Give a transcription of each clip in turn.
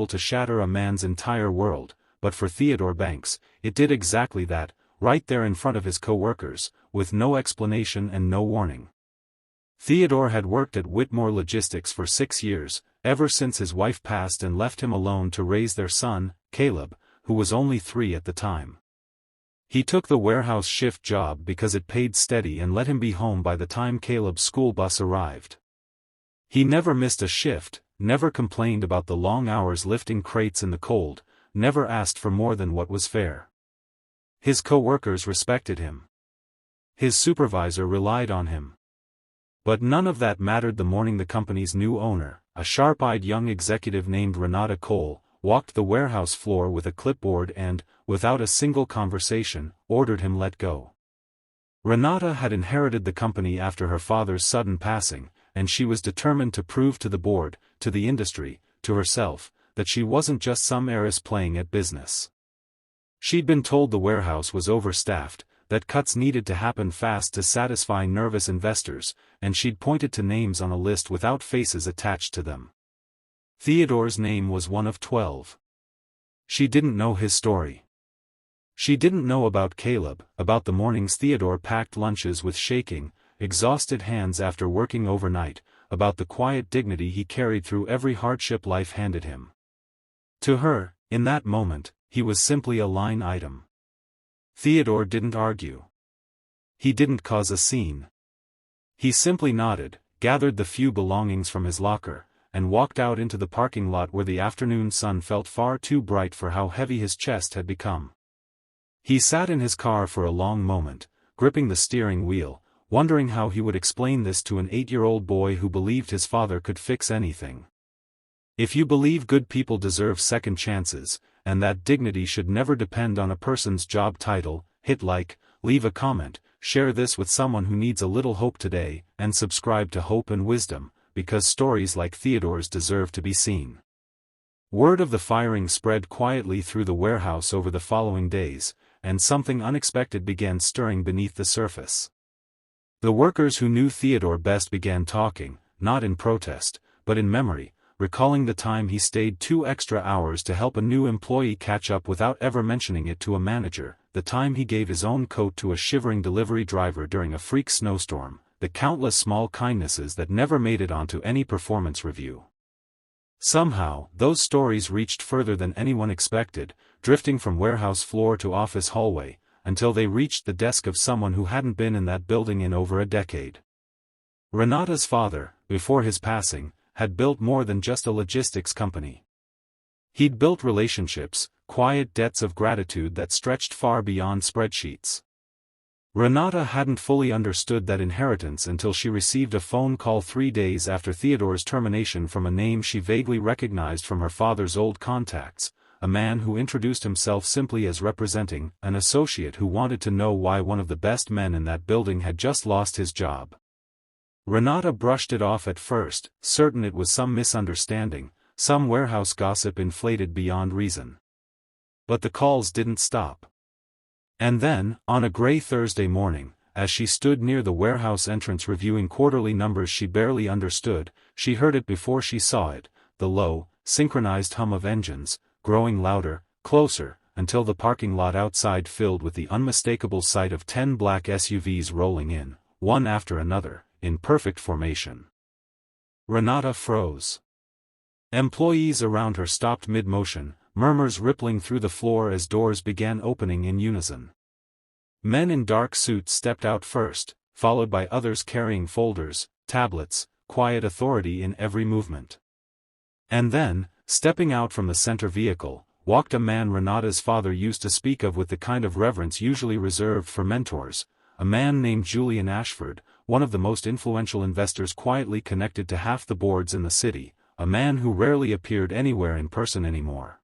able to shatter a man's entire world, but for Theodore Banks, it did exactly that, right there in front of his co-workers, with no explanation and no warning. Theodore had worked at Whitmore Logistics for 6 years, ever since his wife passed and left him alone to raise their son, Caleb, who was only 3 at the time. He took the warehouse shift job because it paid steady and let him be home by the time Caleb's school bus arrived. He never missed a shift, never complained about the long hours lifting crates in the cold, never asked for more than what was fair. His co-workers respected him. His supervisor relied on him. But none of that mattered the morning the company's new owner, a sharp-eyed young executive named Renata Cole, walked the warehouse floor with a clipboard and, without a single conversation, ordered him let go. Renata had inherited the company after her father's sudden passing, and she was determined to prove to the board, to the industry, to herself, that she wasn't just some heiress playing at business. She'd been told the warehouse was overstaffed, that cuts needed to happen fast to satisfy nervous investors, and she'd pointed to names on a list without faces attached to them. Theodore's name was one of 12. She didn't know his story. She didn't know about Caleb, about the mornings Theodore packed lunches with shaking, exhausted hands after working overnight, about the quiet dignity he carried through every hardship life handed him. To her, in that moment, he was simply a line item. Theodore didn't argue. He didn't cause a scene. He simply nodded, gathered the few belongings from his locker, and walked out into the parking lot where the afternoon sun felt far too bright for how heavy his chest had become. He sat in his car for a long moment, gripping the steering wheel, wondering how he would explain this to an 8-year-old boy who believed his father could fix anything. If you believe good people deserve second chances, and that dignity should never depend on a person's job title, hit like, leave a comment, share this with someone who needs a little hope today, and subscribe to Hope and Wisdom, because stories like Theodore's deserve to be seen. Word of the firing spread quietly through the warehouse over the following days, and something unexpected began stirring beneath the surface. The workers who knew Theodore best began talking, not in protest, but in memory, recalling the time he stayed 2 extra hours to help a new employee catch up without ever mentioning it to a manager, the time he gave his own coat to a shivering delivery driver during a freak snowstorm, the countless small kindnesses that never made it onto any performance review. Somehow, those stories reached further than anyone expected, drifting from warehouse floor to office hallway, until they reached the desk of someone who hadn't been in that building in over a decade. Renata's father, before his passing, had built more than just a logistics company. He'd built relationships, quiet debts of gratitude that stretched far beyond spreadsheets. Renata hadn't fully understood that inheritance until she received a phone call 3 days after Theodore's termination from a name she vaguely recognized from her father's old contacts, a man who introduced himself simply as representing an associate who wanted to know why one of the best men in that building had just lost his job. Renata brushed it off at first, certain it was some misunderstanding, some warehouse gossip inflated beyond reason. But the calls didn't stop. And then, on a gray Thursday morning, as she stood near the warehouse entrance reviewing quarterly numbers she barely understood, she heard it before she saw it, the low, synchronized hum of engines, growing louder, closer, until the parking lot outside filled with the unmistakable sight of 10 black SUVs rolling in, one after another, in perfect formation. Renata froze. Employees around her stopped mid-motion, murmurs rippling through the floor as doors began opening in unison. Men in dark suits stepped out first, followed by others carrying folders, tablets, quiet authority in every movement. And then, stepping out from the center vehicle, walked a man Renata's father used to speak of with the kind of reverence usually reserved for mentors, a man named Julian Ashford, one of the most influential investors quietly connected to half the boards in the city, a man who rarely appeared anywhere in person anymore.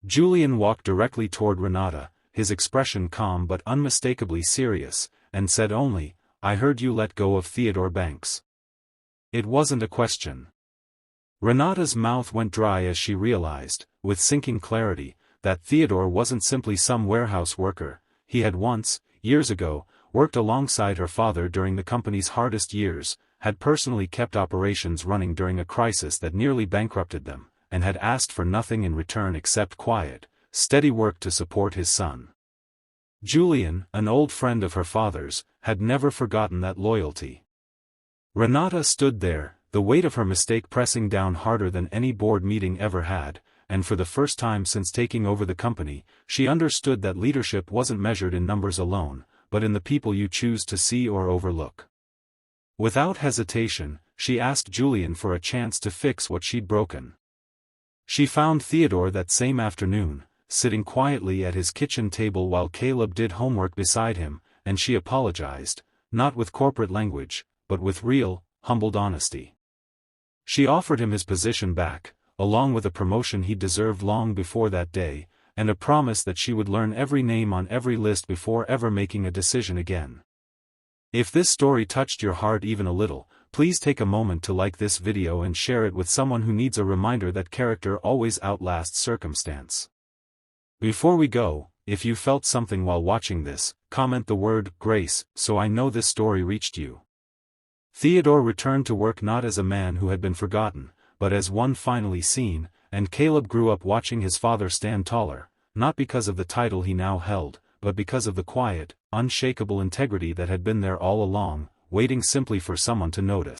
Julian walked directly toward Renata, his expression calm but unmistakably serious, and said only, "I heard you let go of Theodore Banks." It wasn't a question. Renata's mouth went dry as she realized, with sinking clarity, that Theodore wasn't simply some warehouse worker. He had once, years ago, worked alongside her father during the company's hardest years, had personally kept operations running during a crisis that nearly bankrupted them, and had asked for nothing in return except quiet, steady work to support his son. Julian, an old friend of her father's, had never forgotten that loyalty. Renata stood there, the weight of her mistake pressing down harder than any board meeting ever had, and for the first time since taking over the company, she understood that leadership wasn't measured in numbers alone, but in the people you choose to see or overlook. Without hesitation, she asked Julian for a chance to fix what she'd broken. She found Theodore that same afternoon, sitting quietly at his kitchen table while Caleb did homework beside him, and she apologized, not with corporate language, but with real, humbled honesty. She offered him his position back, along with a promotion he deserved long before that day, and a promise that she would learn every name on every list before ever making a decision again. If this story touched your heart even a little, please take a moment to like this video and share it with someone who needs a reminder that character always outlasts circumstance. Before we go, if you felt something while watching this, comment the word "grace" so I know this story reached you. Theodore returned to work not as a man who had been forgotten, but as one finally seen, and Caleb grew up watching his father stand taller, not because of the title he now held, but because of the quiet, unshakable integrity that had been there all along, waiting simply for someone to notice.